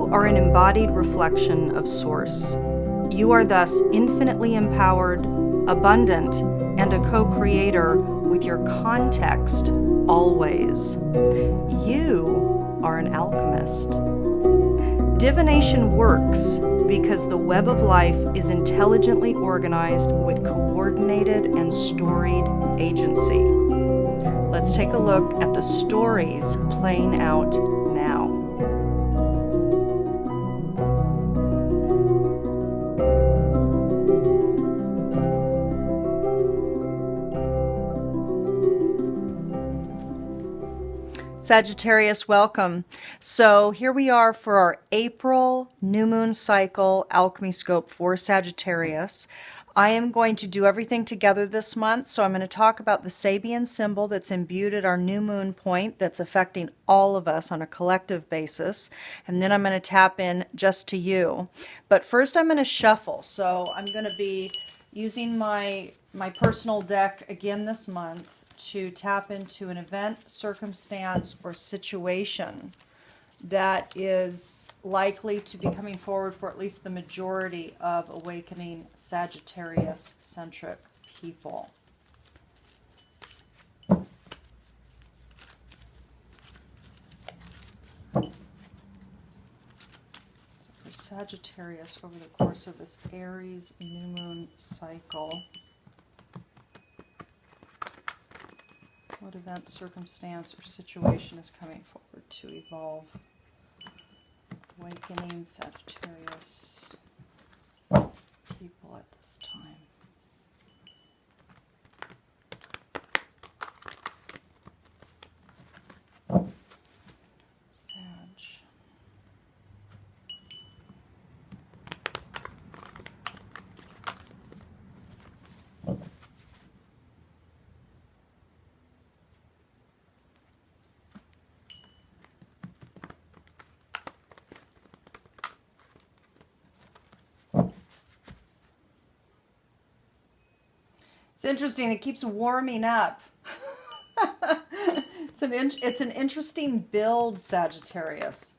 You are an embodied reflection of Source. You are thus infinitely empowered, abundant, and a co-creator with your context always. You are an alchemist. Divination works because the web of life is intelligently organized with coordinated and storied agency. Let's take a look at the stories playing out now. Sagittarius, welcome. So here we are for our April new moon cycle alchemy scope for Sagittarius. I am going to do everything together this month. So I'm going to talk about the Sabian symbol that's imbued at our new moon point that's affecting all of us on a collective basis. And then I'm going to tap in just to you. But first I'm going to shuffle. So I'm going to be using my personal deck again this month to tap into an event, circumstance, or situation that is likely to be coming forward for at least the majority of awakening Sagittarius-centric people. For Sagittarius over the course of this Aries new moon cycle, what event, circumstance, or situation is coming forward to evolve? Awakening Sagittarius people at this time. Sag. It's interesting, it keeps warming up. It's an interesting build, Sagittarius.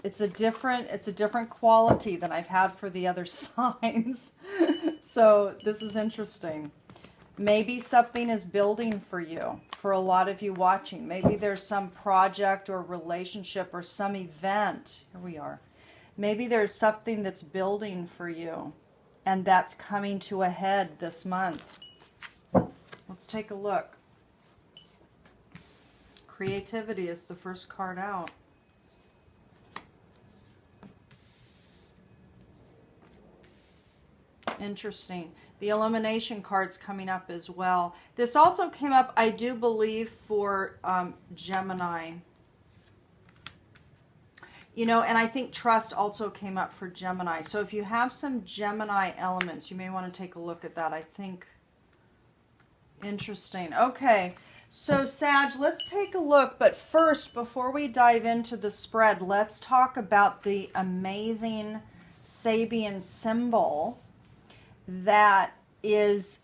It's a different quality than I've had for the other signs. So this is interesting. Maybe something is building for you, for a lot of you watching. Maybe there's some project or relationship or some event. Here we are. Maybe there's something that's building for you, and that's coming to a head this month. Let's take a look. Creativity is the first card out. Interesting. The elimination card's coming up as well. This also came up, I do believe, for Gemini. You know, and I think trust also came up for Gemini. So if you have some Gemini elements, you may want to take a look at that. I think. Interesting. Okay, so Sag, let's take a look. But first, before we dive into the spread, let's talk about the amazing Sabian symbol that is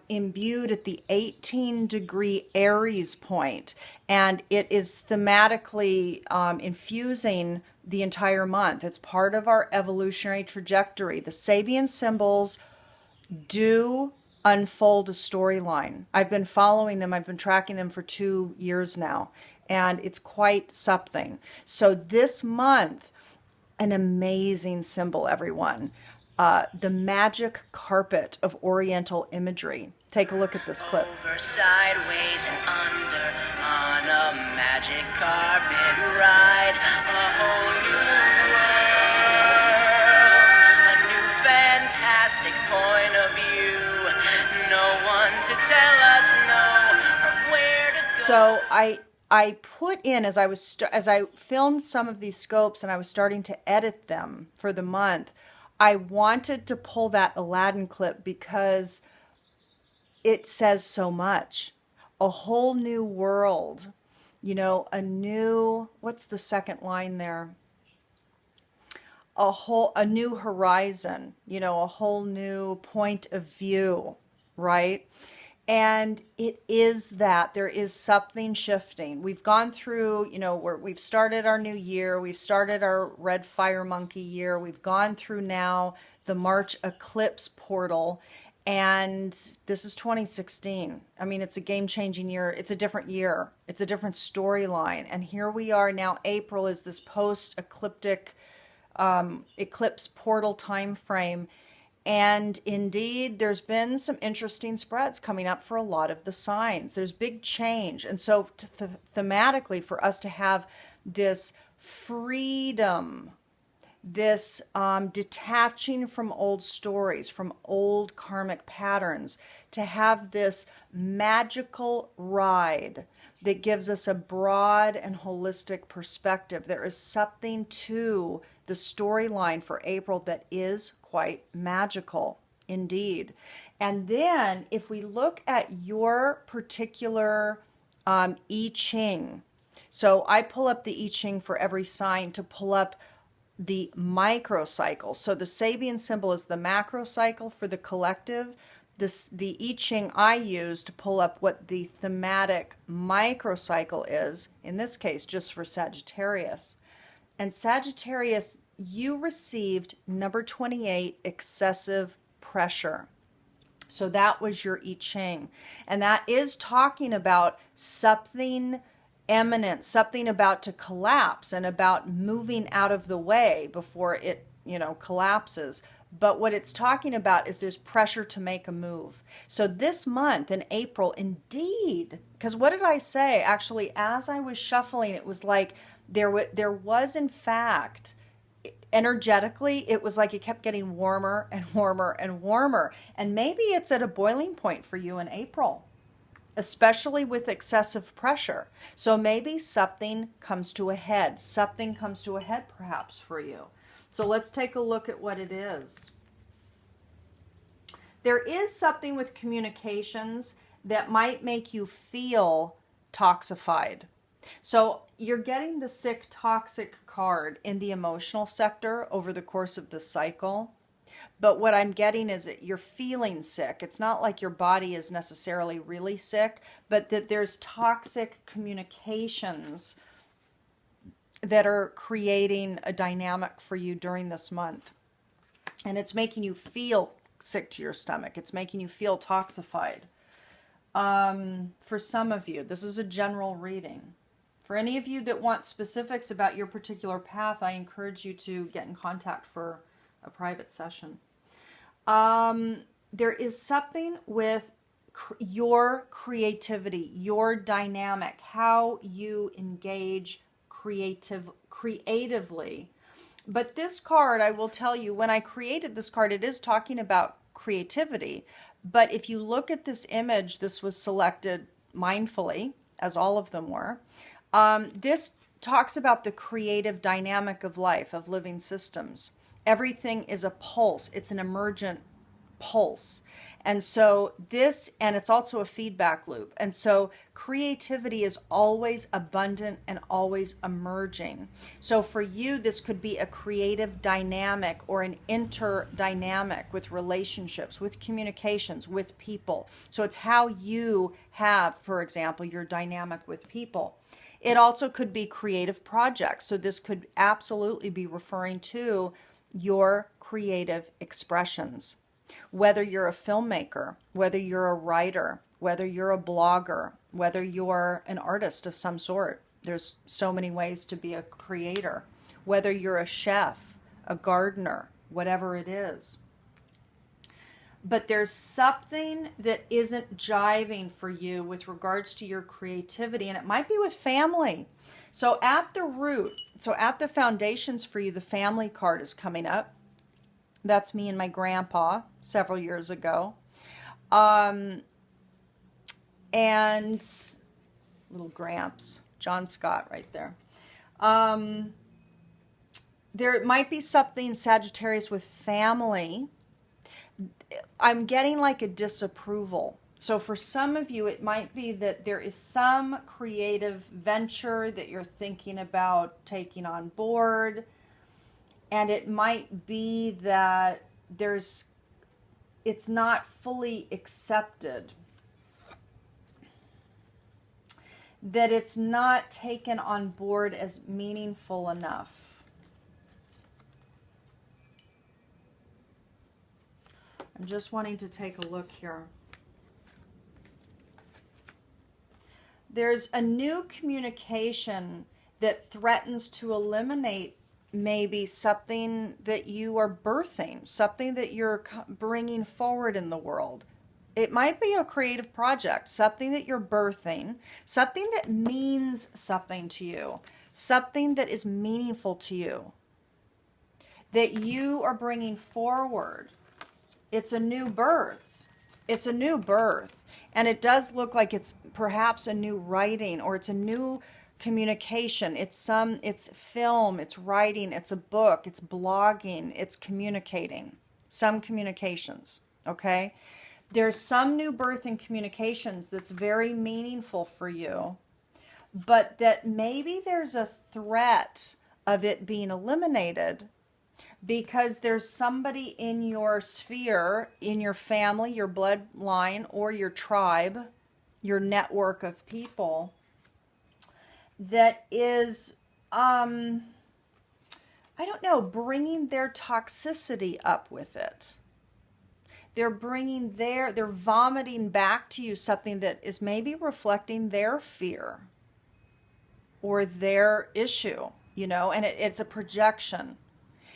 imbued at the 18-degree Aries point. And it is thematically infusing the entire month. It's part of our evolutionary trajectory. The Sabian symbols do unfold a storyline. I've been following them. I've been tracking them for 2 years now, and it's quite something. So this month, an amazing symbol, everyone. The magic carpet of Oriental imagery. Take a look at this clip. Over, sideways, and under on a magic carpet ride. A whole new world, a new fantastic point of view. No one to tell us no or where to go. So I put in, as I filmed some of these scopes and I was starting to edit them for the month, I wanted to pull that Aladdin clip because it says so much. A whole new world, you know, a new, what's the second line there? A new horizon, you know, a whole new point of view, right? And it is that there is something shifting. We've gone through, we've started our new year. We've started our red fire monkey year. We've gone through now the March eclipse portal. And this is 2016. I mean, it's a game-changing year. It's a different year. It's a different storyline. And here we are now. April is this post-ecliptic eclipse portal time frame. And indeed, there's been some interesting spreads coming up for a lot of the signs. There's big change. And so thematically, for us to have this freedom, this detaching from old stories, from old karmic patterns, to have this magical ride that gives us a broad and holistic perspective. There is something to the storyline for April that is quite magical indeed. And then if we look at your particular I Ching, so I pull up the I Ching for every sign to pull up the microcycle. So the Sabian symbol is the macro cycle for the collective. The I Ching I use to pull up what the thematic microcycle is, in this case, just for Sagittarius. And Sagittarius, you received number 28, excessive pressure. So that was your I Ching. And that is talking about something imminent, something about to collapse and about moving out of the way before it, collapses. But what it's talking about is there's pressure to make a move. So this month in April, indeed, because what did I say? Actually, as I was shuffling, it was like there was in fact, energetically, it was like it kept getting warmer and warmer and warmer. And maybe it's at a boiling point for you in April, especially with excessive pressure. So maybe something comes to a head. Something comes to a head perhaps for you. So let's take a look at what it is. There is something with communications that might make you feel toxified. So you're getting the sick, toxic card in the emotional sector over the course of the cycle. But what I'm getting is that you're feeling sick. It's not like your body is necessarily really sick, but that there's toxic communications that are creating a dynamic for you during this month. And it's making you feel sick to your stomach. It's making you feel toxified. For some of you, this is a general reading. For any of you that want specifics about your particular path, I encourage you to get in contact for a private session. There is something with your creativity, your dynamic, how you engage creatively. But this card, I will tell you, when I created this card, it is talking about creativity. But if you look at this image, this was selected mindfully, as all of them were. This talks about the creative dynamic of life, of living systems. Everything is a pulse. It's an emergent pulse. And so and it's also a feedback loop. And so creativity is always abundant and always emerging. So for you, this could be a creative dynamic or an interdynamic with relationships, with communications, with people. So it's how you have, for example, your dynamic with people. It also could be creative projects. So this could absolutely be referring to your creative expressions. Whether you're a filmmaker, whether you're a writer, whether you're a blogger, whether you're an artist of some sort. There's so many ways to be a creator. Whether you're a chef, a gardener, whatever it is. But there's something that isn't jiving for you with regards to your creativity, and it might be with family. So at the root, at the foundations for you, the family card is coming up. That's me and my grandpa several years ago. And little Gramps, John Scott right there. There might be something Sagittarius with family. I'm getting like a disapproval. So for some of you, it might be that there is some creative venture that you're thinking about taking on board. And it might be that it's not fully accepted. that it's not taken on board as meaningful enough. I'm just wanting to take a look here. There's a new communication that threatens to eliminate maybe something that you are birthing, something that you're bringing forward in the world. It might be a creative project, something that you're birthing, something that means something to you, something that is meaningful to you, that you are bringing forward. It's a new birth. It's a new birth. And it does look like it's perhaps a new writing, or it's a new communication. It's film, it's writing, it's a book, it's blogging, it's communicating. Some communications, okay? There's some new birth in communications that's very meaningful for you, but that maybe there's a threat of it being eliminated because there's somebody in your sphere, in your family, your bloodline, or your tribe, your network of people, that is, I don't know, bringing their toxicity up with it. They're vomiting back to you something that is maybe reflecting their fear or their issue, and it's a projection.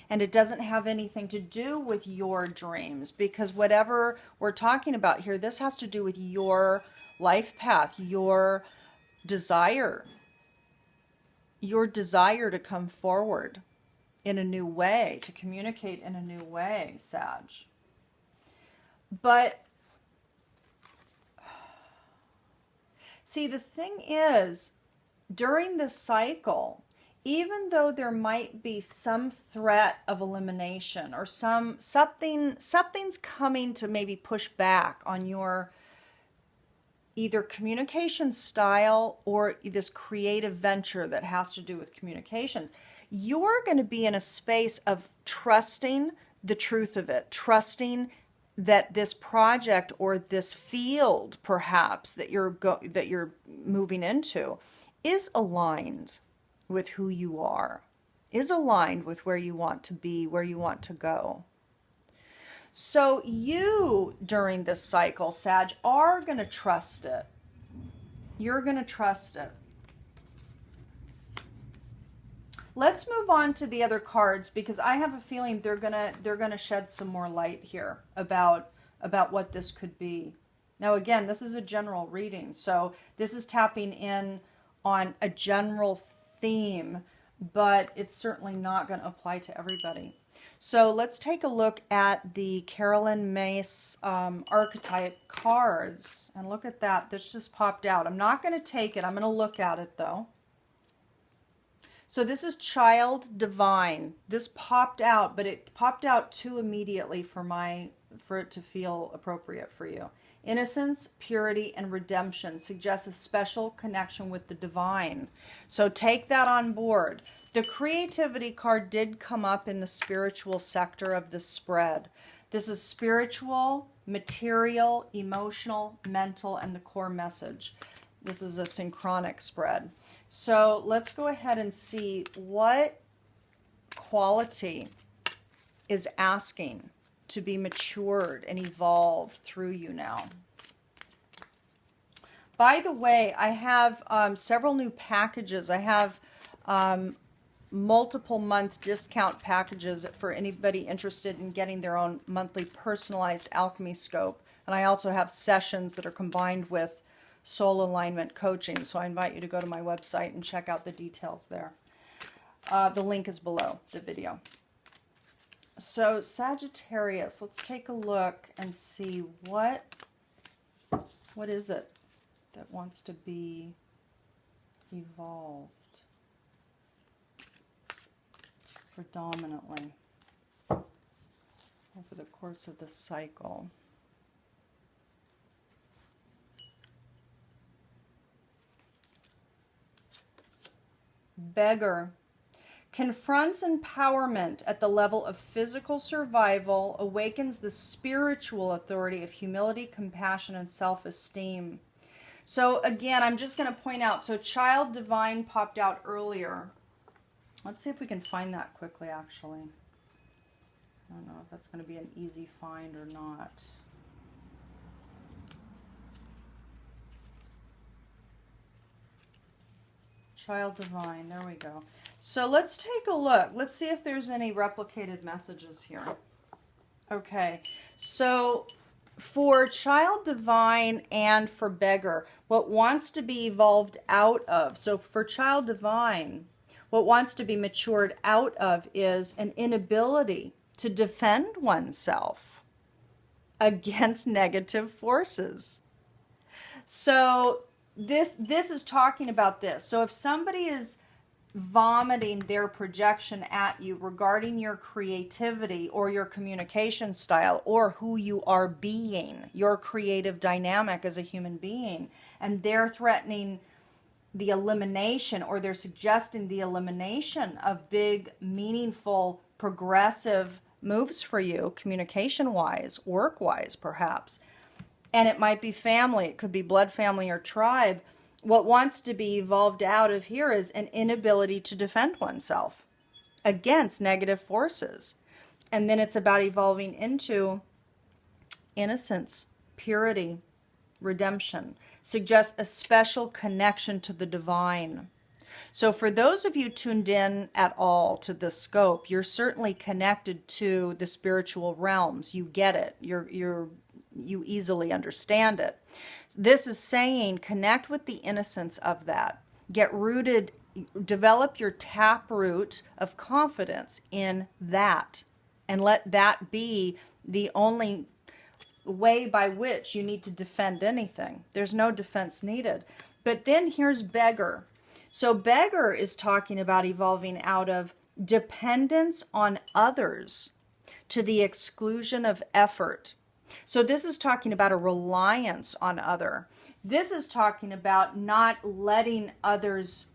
And it doesn't have anything to do with your dreams, because whatever we're talking about here, this has to do with your life path, your desire to come forward in a new way, to communicate in a new way, Sag. But see, the thing is, during this cycle, even though there might be some threat of elimination, or something's coming to maybe push back on your either communication style or this creative venture that has to do with communications, you're going to be in a space of trusting the truth of it, trusting that this project or this field perhaps that you're moving into is aligned with who you are, is aligned with where you want to be, where you want to go. So you, during this cycle, Sag, are going to trust it. You're going to trust it. Let's move on to the other cards, because I have a feeling they're gonna shed some more light here about what this could be. Now, again, this is a general reading, so this is tapping in on a general theme, but it's certainly not going to apply to everybody. So let's take a look at the Carolyn Mace archetype cards, and look at that. This just popped out. I'm not going to take it. I'm going to look at it though. So this is Child Divine. This popped out, but it popped out too immediately for it to feel appropriate for you. Innocence, purity, and redemption suggests a special connection with the divine. So take that on board. The creativity card did come up in the spiritual sector of the spread. This is spiritual, material, emotional, mental, and the core message. This is a synchronic spread. So let's go ahead and see what quality is asking to be matured and evolved through you now. By the way, I have several new packages. I have multiple month discount packages for anybody interested in getting their own monthly personalized alchemy scope. And I also have sessions that are combined with soul alignment coaching. So I invite you to go to my website and check out the details there. The link is below the video. So Sagittarius, let's take a look and see what is it that wants to be evolved predominantly over the course of the cycle. Beggar confronts empowerment at the level of physical survival, awakens the spiritual authority of humility, compassion, and self-esteem. So again, I'm just going to point out, so child divine popped out earlier. Let's see if we can find that quickly, actually. I don't know if that's going to be an easy find or not. Child divine, there we go. So let's take a look. Let's see if there's any replicated messages here. Okay, so for child divine and for beggar, what wants to be evolved out of, so for child divine, what wants to be matured out of is an inability to defend oneself against negative forces. So this is talking about this. So if somebody is vomiting their projection at you regarding your creativity or your communication style or who you are being, your creative dynamic as a human being, and they're threatening the elimination, or they're suggesting the elimination of big, meaningful, progressive moves for you, communication-wise, work-wise perhaps, and it might be family, it could be blood family or tribe. What wants to be evolved out of here is an inability to defend oneself against negative forces. And then it's about evolving into innocence, purity, redemption. Suggests a special connection to the divine. So for those of you tuned in at all to this scope, you're certainly connected to the spiritual realms. You get it. You easily understand it. This is saying connect with the innocence of that. Get rooted, develop your taproot of confidence in that, and let that be the only way by which you need to defend anything. There's no defense needed. But then here's beggar. So beggar is talking about evolving out of dependence on others to the exclusion of effort. So this is talking about a reliance on other. This is talking about not letting others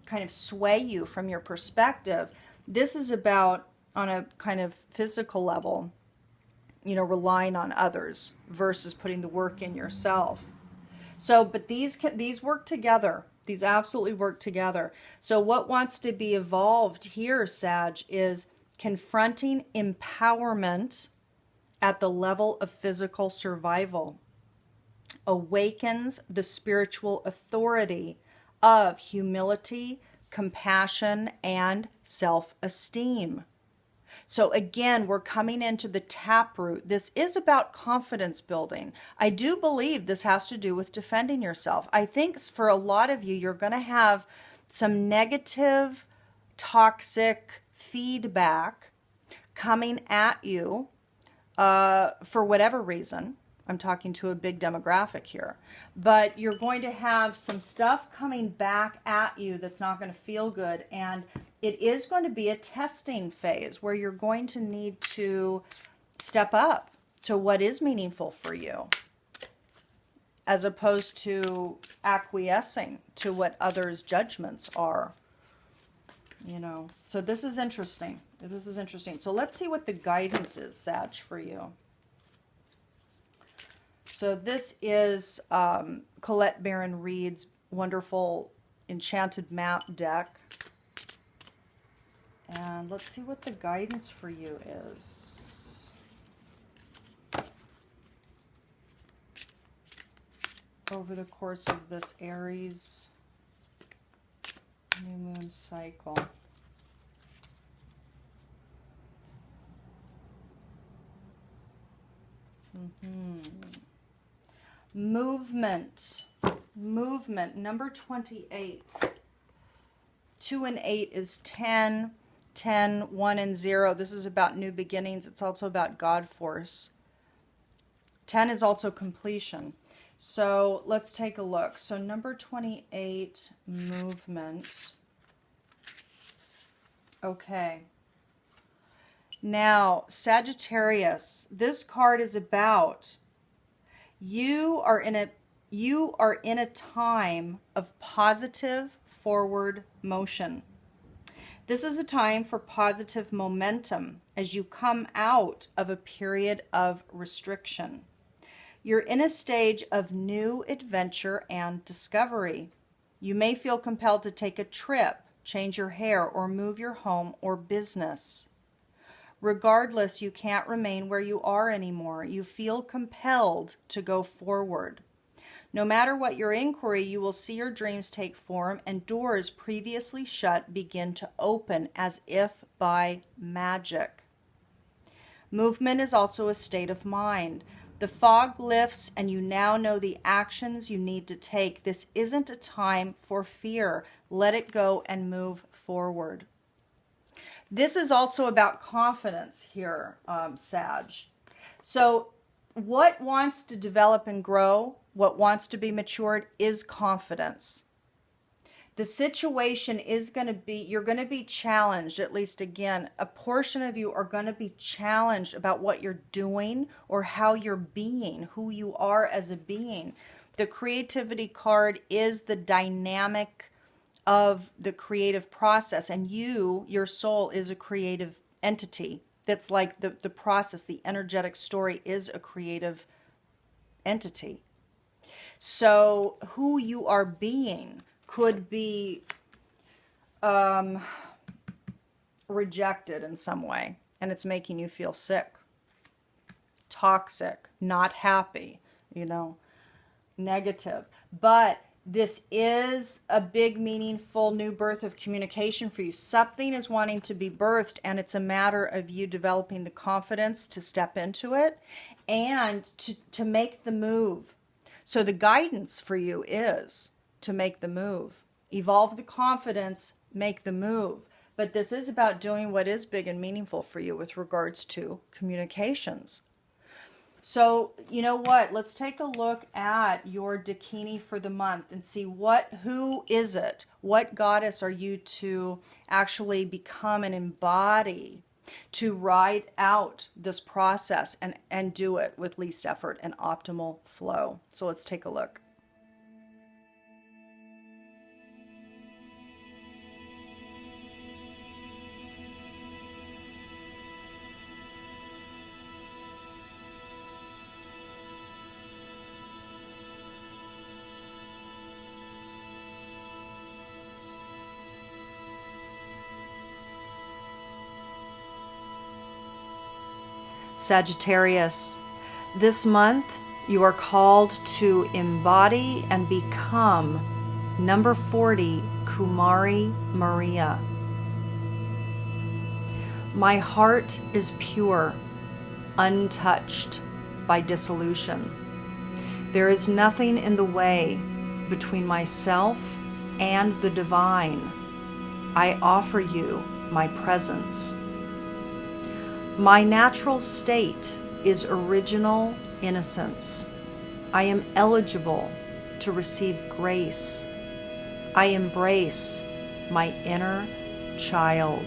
kind of sway you from your perspective. This is about, on a kind of physical level, you know, relying on others versus putting the work in yourself. So, but these work together. These absolutely work together. So what wants to be evolved here, Sag, is confronting empowerment at the level of physical survival. Awakens the spiritual authority of humility, compassion, and self-esteem. So again, we're coming into the taproot. This is about confidence building. I do believe this has to do with defending yourself. I think for a lot of you, you're going to have some negative, toxic feedback coming at you for whatever reason. I'm talking to a big demographic here. But you're going to have some stuff coming back at you that's not going to feel good. And it is going to be a testing phase where you're going to need to step up to what is meaningful for you, as opposed to acquiescing to what others' judgments are. You know, so this is interesting. This is interesting. So let's see what the guidance is, Sag, for you. So this is Colette Baron Reed's wonderful Enchanted Map deck. And let's see what the guidance for you is. Over the course of this Aries new moon cycle. Movement. Movement. Number 28. 2 and 8 is 10. 10, 1 and 0. This is about new beginnings. It's also about God force. 10 is also completion. So let's take a look. So number 28, movement. Okay. Now, Sagittarius, this card is about you are in a time of positive forward motion. This is a time for positive momentum as you come out of a period of restriction. You're in a stage of new adventure and discovery. You may feel compelled to take a trip, change your hair, or move your home or business. Regardless, you can't remain where you are anymore. You feel compelled to go forward. No matter what your inquiry, you will see your dreams take form and doors previously shut begin to open as if by magic. Movement is also a state of mind. The fog lifts and you now know the actions you need to take. This isn't a time for fear. Let it go and move forward. This is also about confidence here, Sag. So what wants to develop and grow, what wants to be matured is confidence. The situation is going to be, you're going to be challenged, at least again, a portion of you are going to be challenged about what you're doing or how you're being, who you are as a being. The creativity card is the dynamic of the creative process, and your soul is a creative entity. That's like the process, the energetic story is a creative entity. So who you are being could be rejected in some way, and it's making you feel sick, toxic, not happy, negative. But this is a big, meaningful new birth of communication for you. Something is wanting to be birthed, and it's a matter of you developing the confidence to step into it and to make the move. So the guidance for you is to make the move. Evolve the confidence, make the move. But this is about doing what is big and meaningful for you with regards to communications. So, you know what? Let's take a look at your Dakini for the month and see who is it? What goddess are you to actually become and embody to ride out this process and do it with least effort and optimal flow? So let's take a look. Sagittarius, this month you are called to embody and become number 40, Kumari Maria. My heart is pure, untouched by dissolution. There is nothing in the way between myself and the divine. I offer you my presence. My natural state is original innocence. I am eligible to receive grace. I embrace my inner child.